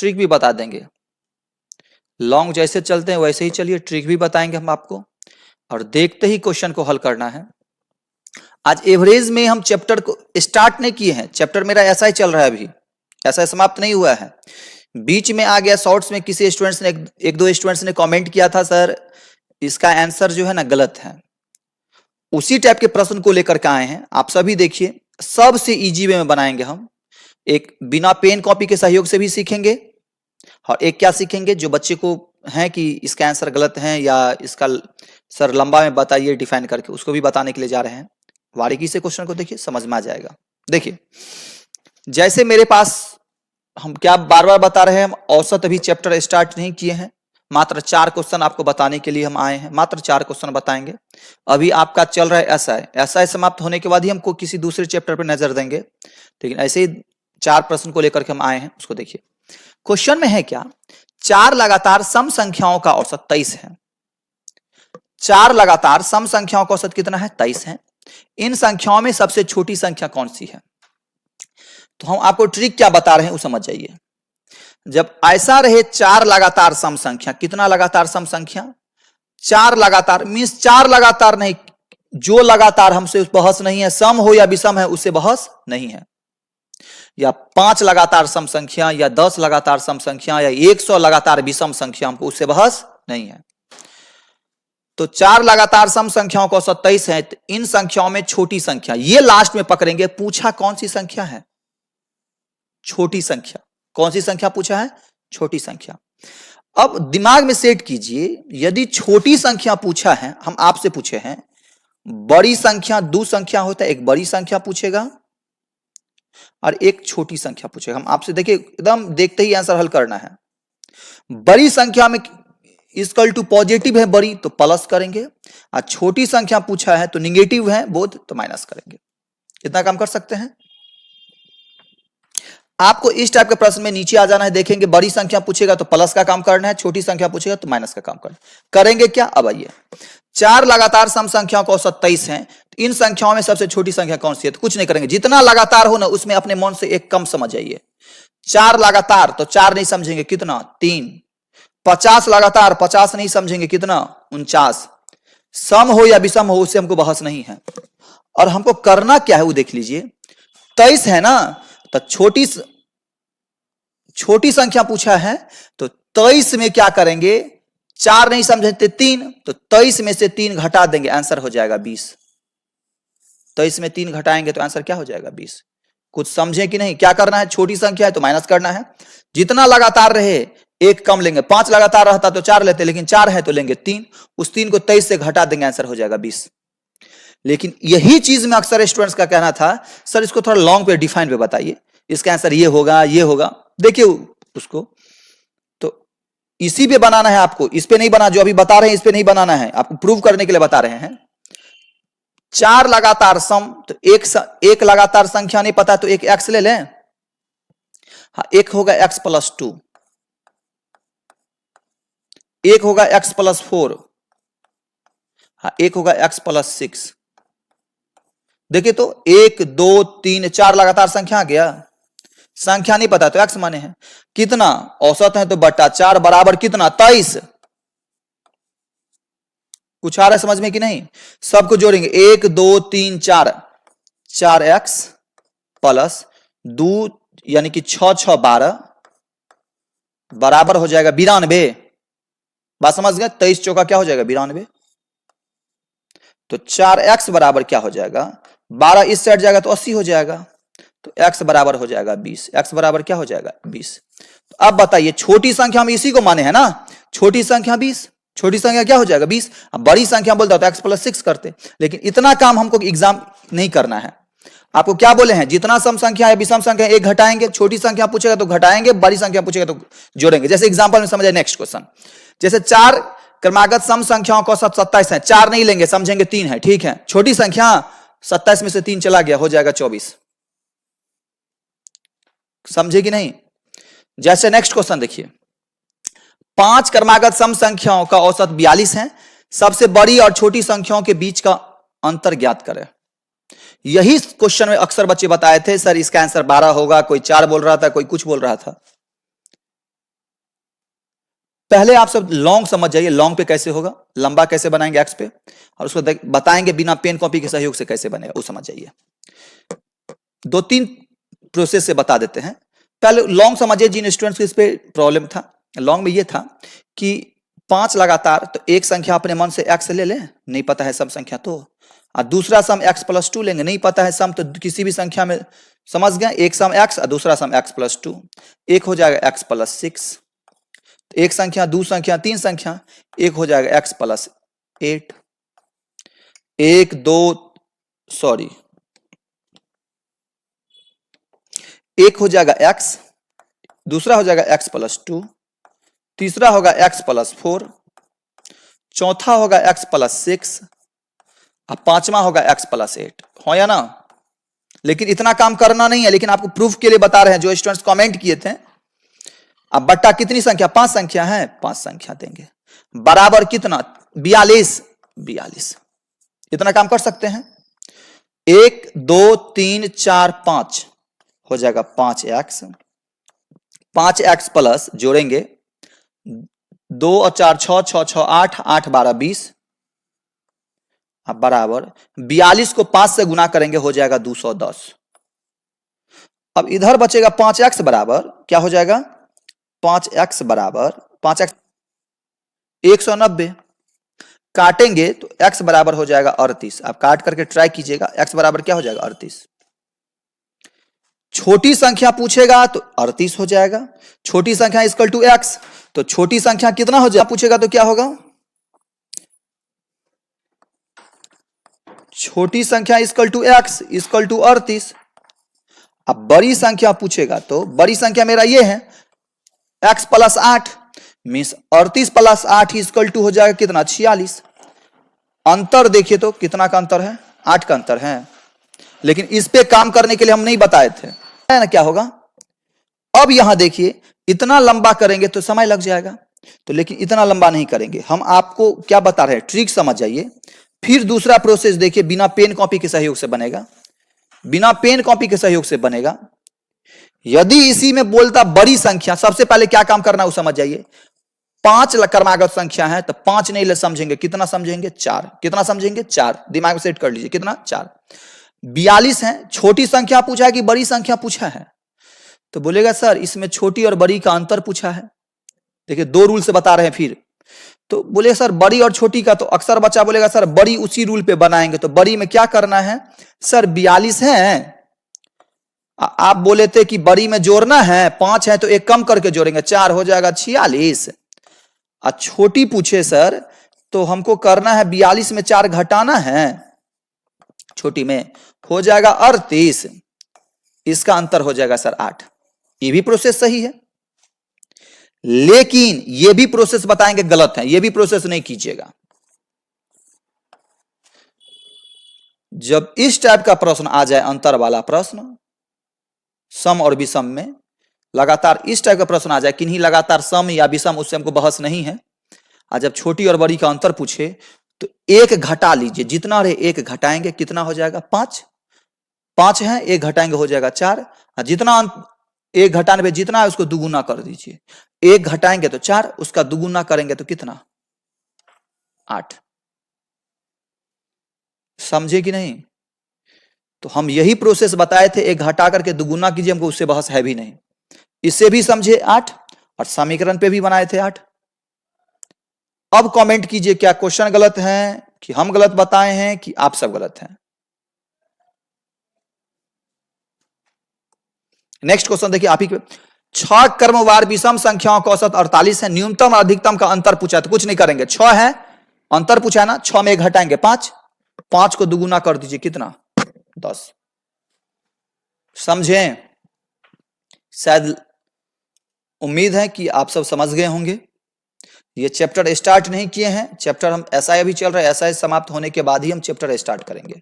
Trick भी बता देंगे। लॉन्ग जैसे चलते हैं वैसे ही चलिए, ट्रिक भी बताएंगे हम आपको, और देखते ही क्वेश्चन को हल करना है। आज एवरेज में हम चैप्टर को स्टार्ट नहीं किए हैं, चैप्टर मेरा ऐसा ही चल रहा है, अभी ऐसा समाप्त नहीं हुआ है। बीच में आ गया शॉर्ट्स में, किसी स्टूडेंट्स ने एक दो स्टूडेंट्स ने कमेंट किया था सर इसका आंसर जो है ना गलत है। उसी टाइप के प्रश्न को लेकर के आए हैं। आप सभी देखिए, सबसे इजी वे में बनाएंगे हम। एक बिना पेन कॉपी के सहयोग से भी सीखेंगे, और एक क्या सीखेंगे जो बच्चे को है कि इसका आंसर गलत है या इसका सर लंबा में बताइए डिफाइन करके, उसको भी बताने के लिए जा रहे हैं। बारीकी से क्वेश्चन को देखिए, समझ में आ जाएगा। देखिए जैसे मेरे पास, हम क्या बार बार बता रहे हैं, हम औसत अभी चैप्टर स्टार्ट नहीं किए हैं, मात्र 4 क्वेश्चन आपको बताने के लिए हम आए हैं, मात्र 4 क्वेश्चन बताएंगे। अभी आपका चल रहा है एसआई समाप्त होने के बाद ही हमको किसी दूसरे चैप्टर पर नजर देंगे, लेकिन ऐसे ही 4 प्रश्न को लेकर के हम आए हैं। उसको देखिए, क्वेश्चन में है क्या, 4 लगातार सम संख्याओं का औसत 23 है। 4 लगातार सम संख्याओं का औसत कितना है, 23 है। इन संख्याओं में सबसे छोटी संख्या कौन सी है। तो हम आपको ट्रिक क्या बता रहे हैं वो समझ जाइए। जब ऐसा रहे 4 लगातार सम संख्या, कितना लगातार सम संख्या, 4 लगातार मींस 4 लगातार नहीं, जो लगातार हमसे बहस नहीं है, सम हो या विषम है उससे बहस नहीं है, या 5 लगातार सम संख्या या 10 लगातार सम संख्या या 100 लगातार विषम संख्या, हमको उससे बहस नहीं है। तो 4 लगातार सम संख्याओं को 27 है। तो इन संख्याओं में छोटी संख्या, ये लास्ट में पकड़ेंगे, पूछा कौन सी संख्या है, छोटी संख्या। कौन सी संख्या पूछा है, छोटी संख्या। अब दिमाग में सेट कीजिए, यदि छोटी संख्या पूछा है, हम आपसे पूछे हैं, बड़ी संख्या 2 संख्या होता है, एक बड़ी संख्या पूछेगा और एक छोटी संख्या पूछेगा। हम आपसे देखिए, एकदम देखते ही आंसर हल करना है। बड़ी संख्या में इक्वल टू पॉजिटिव है बड़ी, तो प्लस करेंगे, और छोटी संख्या पूछा है तो निगेटिव है बोध, तो माइनस करेंगे। इतना काम कर सकते हैं। आपको इस टाइप के प्रश्न में नीचे आ जाना है, देखेंगे बड़ी संख्या पूछेगा तो प्लस का काम करना है, छोटी संख्या पूछेगा तो माइनस का काम करना है। करेंगे क्या, अब आइए, 4 लगातार सम संख्याओं को 27 हैं, तो इन संख्याओं में सबसे छोटी संख्या कौन सी है। तो कुछ नहीं करेंगे, जितना लगातार हो ना उसमें अपने मन से एक कम समझ आइए। 4 लगातार तो 4 नहीं समझेंगे, कितना 3। 50 लगातार 50 नहीं समझेंगे, कितना 49। सम हो या विषम हो उससे हमको बहस नहीं है। और हमको करना क्या है वो देख लीजिए, 23 है ना, तो छोटी संख्या पूछा है, तो 23 में क्या करेंगे, 4 नहीं समझते 3, तो 23 में से 3 घटा देंगे, आंसर हो जाएगा 20। 23 में 3 घटाएंगे तो आंसर क्या हो जाएगा 20। कुछ समझे कि नहीं, क्या करना है, छोटी संख्या है तो माइनस करना है। जितना लगातार रहे एक कम लेंगे, 5 लगातार रहता तो 4 लेते, लेकिन 4 है तो लेंगे 3, उस 3 को 23 से घटा देंगे, आंसर हो जाएगा 20। लेकिन यही चीज में अक्सर स्टूडेंट्स का कहना था, सर इसको थोड़ा लॉन्ग पे डिफाइन पे बताइए, इसका आंसर ये होगा ये होगा। देखिए उसको तो इसी पे बनाना है आपको, इस पे नहीं बना, जो अभी बता रहे हैं इस पे नहीं बनाना है, आपको प्रूव करने के लिए बता रहे हैं। 4 लगातार सम, तो एक लगातार संख्या नहीं पता तो एक एक्स ले लें। हाँ, एक होगा x + 2, एक होगा x + 4, हाँ एक होगा x + 6। देखिए तो 1 2 3 4 लगातार संख्या आ गया, संख्या नहीं पता तो x माने हैं, कितना औसत है तो बटा 4 बराबर कितना 23। कुछ आ रहा है समझ में कि नहीं, सबको जोड़ेंगे, 1 2 3 4, 4x + 2 यानी कि 6 6 12 बराबर हो जाएगा 92। बात समझ गए, 23 चौका क्या हो जाएगा 92। तो 4x बराबर क्या हो जाएगा, 12 इस साइड जाएगा तो 80 हो जाएगा, तो x बराबर हो जाएगा 20। x बराबर क्या हो जाएगा 20। तो अब बताइए, छोटी संख्या में इसी को माने हैं ना, छोटी संख्या 20, छोटी संख्या क्या हो जाएगा 20। अब बड़ी संख्या बोलता तो x + 6 करते, लेकिन इतना काम हमको एग्जाम नहीं करना है। आपको क्या बोले हैं, जितना सम संख्या है विषम संख्या एक घटाएंगे, छोटी संख्या पूछेगा तो घटाएंगे, बड़ी संख्या पूछेगा तो जोड़ेंगे। जैसे एग्जांपल में समझे, नेक्स्ट क्वेश्चन, जैसे 4 क्रमागत सम संख्याओं का औसत 27 है, 4 नहीं लेंगे, समझेंगे 3 है, ठीक है, छोटी संख्या 27 में से 3 चला गया, हो जाएगा 24। समझे कि नहीं। जैसे नेक्स्ट क्वेश्चन देखिए, 5 क्रमागत सम संख्याओं का औसत 42 है, सबसे बड़ी और छोटी संख्याओं के बीच का अंतर ज्ञात करें। यही क्वेश्चन में अक्सर बच्चे बताए थे, सर इसका आंसर 12 होगा, कोई 4 बोल रहा था, कोई कुछ बोल रहा था। पहले आप सब लॉन्ग समझ जाइए, लॉन्ग पे कैसे होगा, लंबा कैसे बनाएंगे एक्स पे, और उसको बताएंगे बिना पेन कॉपी के सहयोग से कैसे बनेगा, वो समझ जाइए। 2-3 प्रोसेस से बता देते हैं। पहले लॉन्ग समझिए, जिन स्टूडेंट्स को इस पे प्रॉब्लम था, लॉन्ग में ये था कि 5 लगातार, तो एक संख्या अपने मन से एक्स ले लें, नहीं पता है सम संख्या तो, और दूसरा सम x+2 लेंगे, नहीं पता है सम, तो किसी भी संख्या में समझ गए, एक सम x और दूसरा सम x+2, एक हो जाएगा x+6, एक संख्या, दो संख्या, तीन संख्या, एक हो जाएगा x+8, एक हो जाएगा x, दूसरा हो जाएगा x+2, तीसरा होगा x+4, चौथा होगा x+6 और पांचवा होगा x+8, हो या ना। लेकिन इतना काम करना नहीं है, लेकिन आपको प्रूफ के लिए बता रहे हैं। जो स्टूडेंट्स कमेंट किए थे, अब बट्टा कितनी संख्या, 5 संख्या है, 5 संख्या देंगे, बराबर कितना, 42, इतना काम कर सकते हैं। 1 2 3 4 5 हो जाएगा 5x, 5x प्लस जोड़ेंगे 2 और 4 6 6 6 8 8 12 20, अब बराबर 42 को 5 से गुना करेंगे, हो जाएगा 210। अब इधर बचेगा 5x बराबर क्या हो जाएगा, 5x बराबर 5x 190, काटेंगे तो x बराबर हो जाएगा 38। आप काट करके ट्राई कीजिएगा, x बराबर क्या हो जाएगा 38। छोटी संख्या पूछेगा तो 38 हो जाएगा, छोटी संख्या इक्वल टू x, तो छोटी संख्या कितना हो जाएगा पूछेगा तो क्या होगा, छोटी संख्या equal to x equal to 38। अब बड़ी संख्या पूछेगा तो बड़ी संख्या मेरा ये है x+8 मीन्स 38 + 8 इक्वल टू हो जाएगा कितना, 46। अंतर देखिए तो कितना का अंतर है, 8 का अंतर है। लेकिन इस पे काम करने के लिए हम नहीं बताए थे, है ना, क्या होगा। अब यहां देखिए, इतना लंबा करेंगे तो समय लग जाएगा, तो लेकिन इतना लंबा नहीं करेंगे। हम आपको क्या बता रहे हैं, ट्रिक समझ जाइए। फिर दूसरा प्रोसेस देखिए, बिना पेन कॉपी के सहयोग से बनेगा, बिना पेन कॉपी के सहयोग से बनेगा। यदि इसी में बोलता बड़ी संख्या, सबसे पहले क्या काम करना है वो समझ जाइए। 5 क्रमागत संख्या है तो 5 नहीं ले समझेंगे, कितना समझेंगे, 4। कितना समझेंगे, 4। दिमाग में सेट कर लीजिए, कितना, 4। 42 है, छोटी संख्या पूछा है कि बड़ी संख्या पूछा है, तो बोलेगा सर इसमें छोटी और बड़ी का अंतर पूछा है। देखिए 2 रूल से बता रहे हैं फिर, तो बोले सर बड़ी और छोटी का, तो अक्सर बच्चा बोलेगा सर बड़ी उसी रूल पे बनाएंगे, तो बड़ी में क्या करना है सर, 42 है, आप बोले थे कि बड़ी में जोड़ना है, 5 है तो एक कम करके जोड़ेंगे, 4 हो जाएगा 46। और छोटी पूछे सर तो हमको करना है 42 में 4 घटाना है, छोटी में हो जाएगा 38, इसका अंतर हो जाएगा सर 8। ये भी प्रोसेस सही है, लेकिन ये भी प्रोसेस बताएंगे गलत है, ये भी प्रोसेस नहीं कीजिएगा। जब इस टाइप का प्रश्न आ जाए, अंतर वाला प्रश्न, सम और विषम में लगातार इस टाइप का प्रश्न आ जाए, किन्हीं लगातार सम या विषम, उससे हमको बहस नहीं है। और जब छोटी और बड़ी का अंतर पूछे तो 1 घटा लीजिए, जितना रहे 1 घटाएंगे, कितना हो जाएगा, 5। 5 है, 1 घटाएंगे हो जाएगा 4, और जितना 1 घटाने पे जितना है उसको दुगुना कर दीजिए। 1 घटाएंगे तो 4, उसका दुगुना करेंगे तो कितना, 8। समझे कि नहीं। तो हम यही प्रोसेस बताए थे, 1 घटा करके दुगुना कीजिए, हमको उससे बहस है भी नहीं। इससे भी समझे 8, और समीकरण पे भी बनाए थे 8। अब कमेंट कीजिए, क्या क्वेश्चन गलत है, कि हम गलत बताए हैं, कि आप सब गलत हैं। नेक्स्ट क्वेश्चन देखिए आप ही, 6 क्रमवार विषम संख्याओं का औसत 48 है, न्यूनतम और अधिकतम का अंतर पूछा है, तो कुछ नहीं करेंगे, 6 है, अंतर पूछा है ना, 6 में 1 घटाएंगे 5, 5 को दुगुना कर दीजिए, कितना, 10। समझे, शायद उम्मीद है कि आप सब समझ गए होंगे। ये चैप्टर स्टार्ट नहीं किए हैं, चैप्टर हम ऐसा अभी चल रहा है, ऐसा समाप्त होने के बाद ही हम चैप्टर स्टार्ट करेंगे।